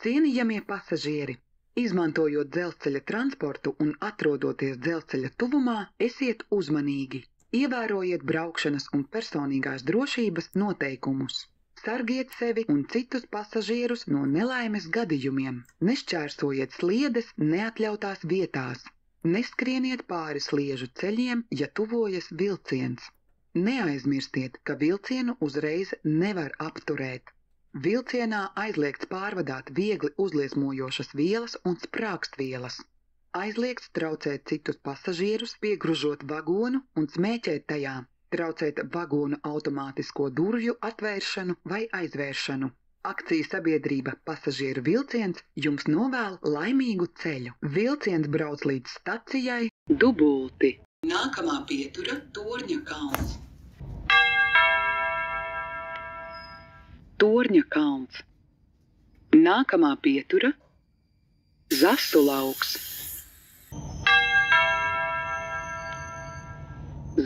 Cienījamie pasažieri, izmantojot dzelzceļa transportu un atrodoties dzelzceļa tuvumā, esiet uzmanīgi. Ievērojiet braukšanas un personīgās drošības noteikumus. Sargiet sevi un citus pasažierus no nelaimes gadījumiem. Nešķērsojiet sliedes neatļautās vietās. Neskrieniet pāri sliežu ceļiem, ja tuvojas vilciens. Neaizmirstiet, ka vilcienu uzreiz nevar apturēt. Vilcienā aizliegts pārvadāt viegli uzliesmojošas vielas un sprāgstvielas. Aizliegts traucēt citus pasažierus, piegružot vagonu un smēķēt tajā, traucēt vagonu automātisko durvju atvēršanu vai aizvēršanu. Akciju sabiedrība Pasažieru vilciens jums novēl laimīgu ceļu. Vilciens brauc līdz stacijai Dubulti. Nākamā pietura Torņa kalns. Torņa kalns. Nākamā pietura Zasu lauks.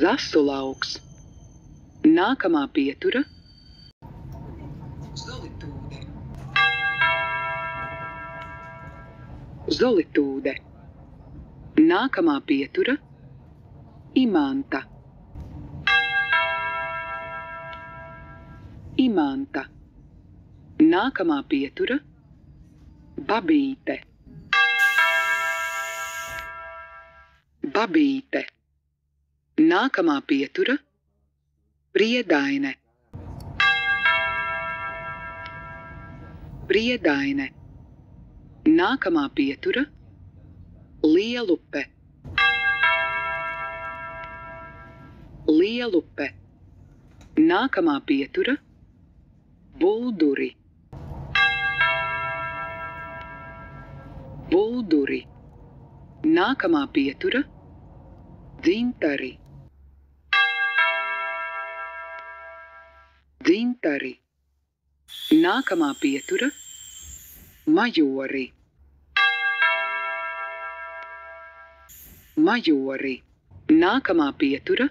Zasu lauks. Nākamā pietura Zolitūde. Zolitūde. Nākamā pietura Imanta. Imanta. Nākamā pietura Babīte. Babīte. Nākamā pietura Priedaine. Priedaine. Nākamā pietura Lielupe. Lielupe. Nākamā pietura Bulduri. Bulduri. Nākamā pietura Dzintari. Dzintari. Nākamā pietura Majori. Majori. Nākamā pietura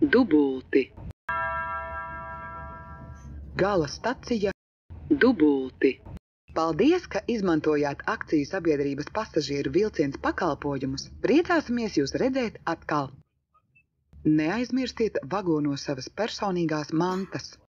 Dubulti. Gala stacija Dubulti. Paldies, ka izmantojāt akciju sabiedrības Pasažieru vilciens pakalpojumus. Priecāsimies jūs redzēt atkal. Neaizmirstiet vagonos savas personīgās mantas.